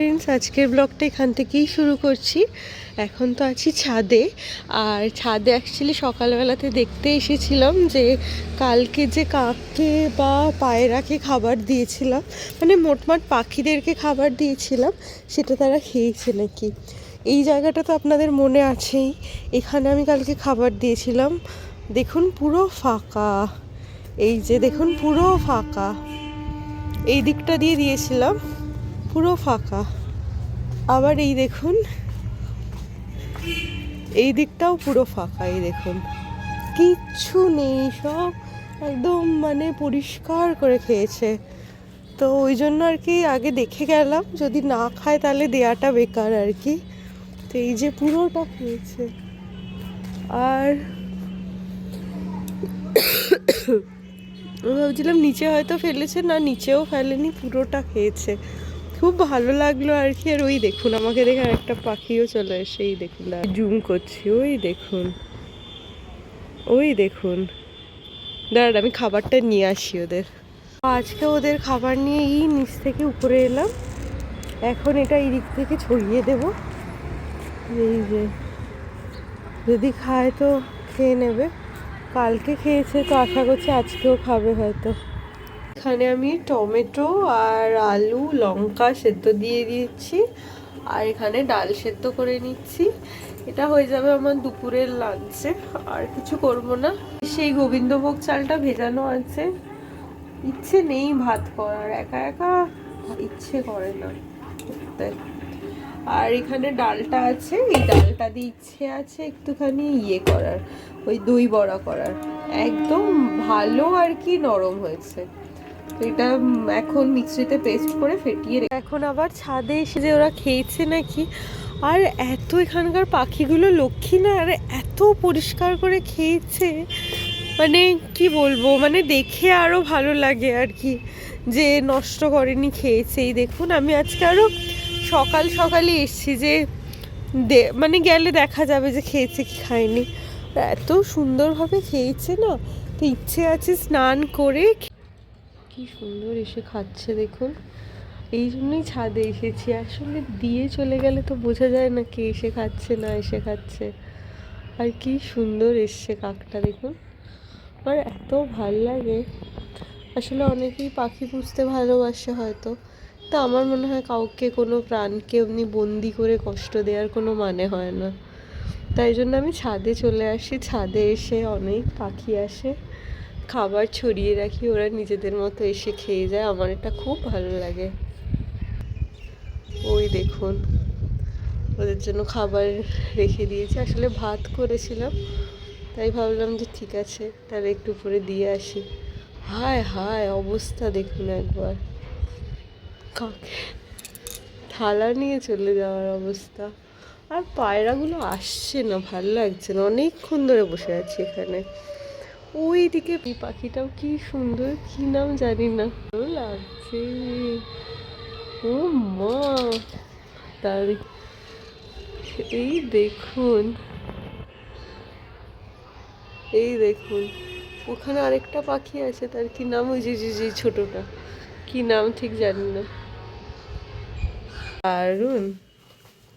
Friends, আজকের ব্লগটা এখান থেকেই শুরু করছি। এখন তো আছি ছাদে। আর ছাদে অ্যাকচুয়ালি সকালবেলাতে দেখতে এসেছিলাম যে কালকে যে কাককে বা পায়রাকে খাবার দিয়েছিলাম, মানে মোটমাট পাখিদেরকে খাবার দিয়েছিলাম, সেটা তারা খেয়েছে নাকি। এই জায়গাটা তো আপনাদের মনে আছেই, এখানে আমি কালকে খাবার দিয়েছিলাম। দেখুন পুরো ফাঁকা, এই যে দেখুন পুরো ফাঁকা। এই দিকটা দিয়ে দিয়েছিলাম, পুরো ফাঁকা। আবার এই দেখুন, এই দিকটাও পুরো ফাঁকা। এই দেখুন কিচ্ছু নেই, সব একদম মানে পরিষ্কার করে খেয়েছে। তো ওই জন্য আর কি আগে দেখে গেলাম, যদি না খায় তাহলে দেয়াটা বেকার আর কি। তো এই যে পুরোটা খেয়েছে। আর ভাবছিলাম নিচে হয়তো ফেলেছে, না নিচেও ফেলেনি, পুরোটা খেয়েছে। খুব ভালো লাগলো আর কি। আর ওই দেখুন আমাকে দেখে আরেকটা পাখিও চলে এসে, এই দেখুন জুম করছি, ওই দেখুন, ওই দেখুন। দাঁড়ান আমি খাবারটা নিয়ে আসি ওদের। আজকে ওদের খাবার নিয়ে এই নিচ থেকে উপরে এলাম। এখন এটা এই দিক থেকে ছড়িয়ে দেব। এই যে যদি খায় তো খেয়ে নেবে, কালকে খেয়েছে তো আশা করছি আজকেও খাবে হয়তো। এখানে আমি টমেটো আর আলু লঙ্কা সেদ্ধ দিয়ে দিয়েছি, আর এখানে ডাল সেদ্ধ করে নিচ্ছি। এটা হয়ে যাবে আমার দুপুরের লাঞ্চে, আর কিছু করব না। সেই গোবিন্দভোগ চালটা ভেজানো আছে, ইচ্ছে নেই ভাত করার, একা একা ইচ্ছে করে না করতে। আর এখানে ডালটা আছে, এই ডালটা দিয়ে ইচ্ছে আছে একটুখানি করার, ওই দই বড়া করার। একদম ভালো আর কি নরম হয়েছে। এটা এখন মিক্সিতে পেস্ট করে ফেটিয়ে এখন আবার ছাদে এসে যে ওরা খেয়েছে নাকি। আর এত এখানকার পাখিগুলো লক্ষ্মী না, আর এত পরিষ্কার করে খেয়েছে, মানে কি বলবো, মানে দেখে আরো ভালো লাগে আর কি, যে নষ্ট করেনি, খেয়েছে। এই দেখুন আমি আজকে আরো সকাল সকালই এসছি, যে মানে গেলে দেখা যাবে যে খেয়েছে কি খায়নি। এত সুন্দরভাবে খেয়েছে না, তো ইচ্ছে আছে স্নান করে। কি সুন্দর এসে খাচ্ছে দেখুন। এই জন্যই ছাদে এসেছি। আসলে দিয়ে চলে গেলে তো বোঝা যায় না কে এসে খাচ্ছে না এসে খাচ্ছে। আর কি সুন্দর এসছে কাকটা দেখুন। আমার এত ভাল লাগে। আসলে অনেকেই পাখি পুষতে ভালোবাসে হয়তো, তা আমার মনে হয় কাউকে কোনো প্রাণকে এমনি বন্দি করে কষ্ট দেওয়ার কোনো মানে হয় না। তাই জন্য আমি ছাদে চলে আসি। ছাদে এসে অনেক পাখি আসে, খাবার ছড়িয়ে রাখি, ওরা নিজেদের মতো এসে খেয়ে যায়। আমার এটা খুব ভালো লাগে। ওই দেখুন ওদের জন্য খাবার রেখে দিয়েছি। আসলে ভাত করেছিলাম, তাই ভাবলাম যে ঠিক আছে তাহলে একটু উপরে দিয়ে আসি। হায় হায় অবস্থা দেখুন একবার, কাকে থালা নিয়ে চলে যাওয়ার অবস্থা। আর পায়রাগুলো আসছে না, ভাল লাগছে না, অনেকক্ষণ ধরে বসে আছি এখানে। ওই দিকে পাখিটাও কি সুন্দর, কি নাম জানি না, ভালো লাগছে। ও মা, তার এই দেখুন, এই দেখুন ওখানে আরেকটা পাখি আছে, তার কি নাম, ওই যে যে ছোটটা, কি নাম ঠিক জানি না। দারুন,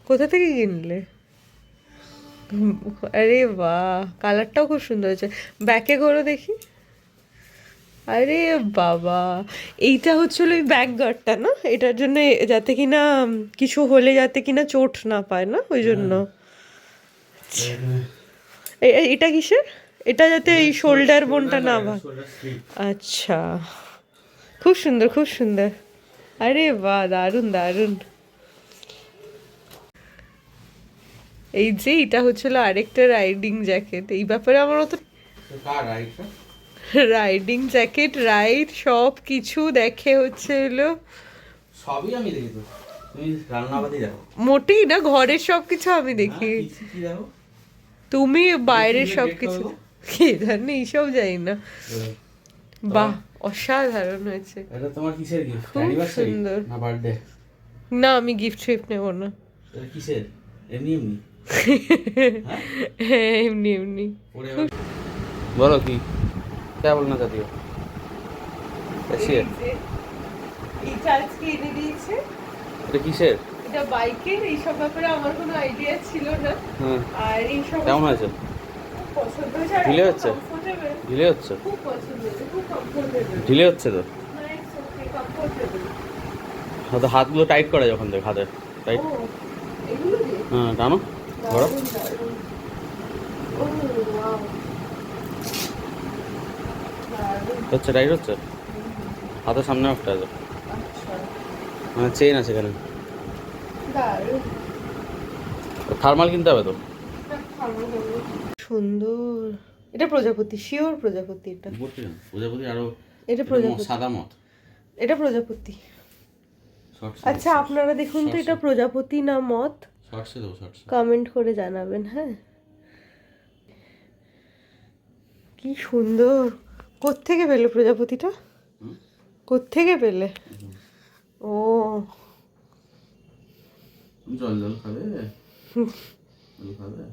কোথা থেকে কিনলে? আরে বাহ, কালারটাও খুব সুন্দর হয়েছে। ব্যাকে করো দেখি। আরে বাবা, এইটা হচ্ছিল ওই ব্যাক গার্ডটা না, এটার জন্য, যাতে কিনা কিছু হলে যাতে কিনা চোট না পায় না, ওই জন্য। এটা কিসের? এটা যাতে এই শোল্ডার বোনটা না ভাঙে। আচ্ছা, খুব সুন্দর খুব সুন্দর। আরে বাহ, দারুন দারুন। এই যে এটা হচ্ছিল আরেকটা রাইডিং জ্যাকেট। এই ব্যাপারে আমার অত, রাইডিং জ্যাকেট রাইড সব কিছু দেখে হচ্ছে হলো, সবই আমি দেখি। তো তুমি রান্নাবাদে যাও? মোটেই না, ঘরের সব কিছু আমি দেখি। তুমি বাইরের সব কিছু কি জানি, এইসব যাই না। বাহ, অসাধারণ হয়েছে। এটা তোমার কিসের গিফট? খুব সুন্দর। না বার্থডে? না, আমি গিফট শিফট নেব না। এটা কিসের? এমনি এমনি? হ্যাঁ এমনি এমনি। বলো কি क्या बोलना चाहती हो? कैसी है? এই চার্জ কি এনে দিয়েছে? এটা কিসের? এটা বাইকের এইসব ব্যাপারে আমার কোনো আইডিয়া ছিল না। হ্যাঁ আর এইসব কেমন হয়েছে? খুব পছন্দ হয়েছে আর ঢিলে খুব হচ্ছে? comfortable, ঢিলে হচ্ছে? খুব পছন্দ হয়েছে, খুব কমফোর্টেবল। ঢিলে হচ্ছে তো? কমফোর্টেবল। হয়তো হাতগুলো টাইট করে যখন দেখ হাতে টাইট। ও এগুলো দিয়ে হ্যাঁ টানো ধরো। দারুণ, দারুণ। ও ওয়াও, দারুণ। হচ্ছে টাইট হচ্ছে? হাতের সামনে একটা আছে, আচ্ছা, মানে চেইন আছে এখানে। দারুণ। থার্মাল কিনতে হবে তো। সুন্দর। এটা প্রজাপতি, শিওর প্রজাপতি এটা। প্রজাপতি আরো এটা প্রজাপতি, সাদা মত। এটা প্রজাপতি। আচ্ছা আপনারা দেখুন তো এটা প্রজাপতি না মত, শর্টসে দেবো শর্টসে। কমেন্ট করে জানাবেন। হ্যাঁ, কি সুন্দর। কোত্থেকে পেলে প্রজাপতিটা? কোত্থেকে পেলে? ও জল জল খাবে, জল খাবে।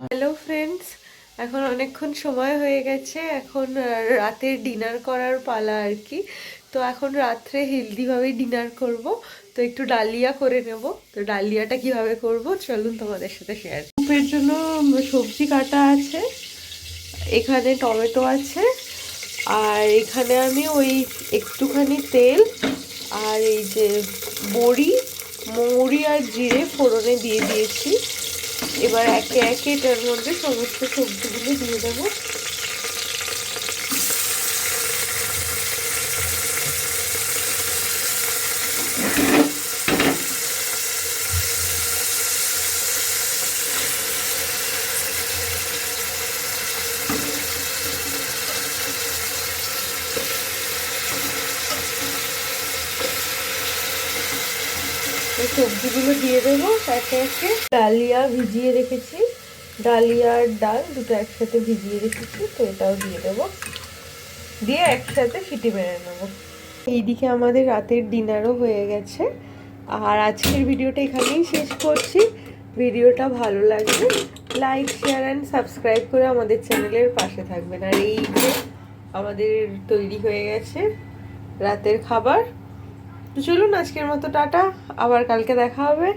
হ্যালো ফ্রেন্ডস, এখন অনেকক্ষণ সময় হয়ে গেছে, এখন রাতের ডিনার করার পালা আর কি। তো এখন রাত্রে হেলদিভাবেই ডিনার করব, তো একটু ডালিয়া করে নেব। তো ডালিয়াটা কিভাবে করব চলুন তোমাদের সাথে শেয়ার। স্যুপের জন্য সবজি কাটা আছে, এখানে টমেটো আছে, আর এখানে আমি ওই একটুখানি তেল আর এই যে বড়ি, মৌরি আর জিরে ফোড়নে দিয়ে দিয়েছি। এবার একে একে এটার মধ্যে সমস্ত সবজিগুলো দিয়ে দেবো। সবজিগুলো দিয়ে দেবো একে একে। ডালিয়া ভিজিয়ে রেখেছি, ডালিয়া আর ডাল দুটো একসাথে ভিজিয়ে রেখেছি, তো এটাও দিয়ে দেবো, দিয়ে একসাথে সিটি মেরে নেবো। এইদিকে আমাদের রাতের ডিনারও হয়ে গেছে, আর আজকের ভিডিওটা এখানেই শেষ করছি। ভিডিওটা ভালো লাগলে লাইক, শেয়ার অ্যান্ড সাবস্ক্রাইব করে আমাদের চ্যানেলের পাশে থাকবেন। আর এই যে আমাদের তৈরি হয়ে গেছে রাতের খাবার। তো চলুন আজকের মতো টাটা, আবার কালকে দেখা হবে,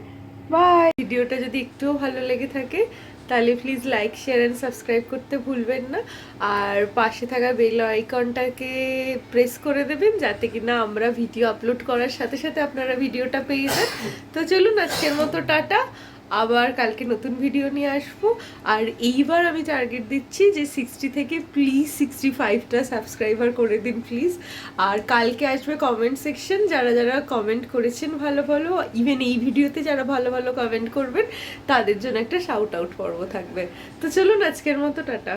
বাই। ভিডিওটা যদি একটুও ভালো লেগে থাকে তাহলে please like, share and subscribe করতে ভুলবেন না। আর পাশে থাকা বেল আইকনটাকে প্রেস করে দেবেন যাতে কিনা আমরা ভিডিও আপলোড করার সাথে সাথে আপনারা ভিডিওটা পেয়ে যান। তো চলুন আজকের মতো টাটা, আবার কালকে নতুন ভিডিও নিয়ে আসবো। আর এইবার আমি টার্গেট দিচ্ছি যে 60 থেকে প্লিজ 65টা সাবস্ক্রাইবার করে দিন প্লিজ। আর কালকে আসবে কমেন্ট সেকশন, যারা যারা কমেন্ট করেছেন ভালো ভালো, ইভেন এই ভিডিওতে যারা ভালো ভালো কমেন্ট করবেন তাদের জন্য একটা শাউট আউট পর্ব থাকবে। তো চলুন আজকের মতো টাটা।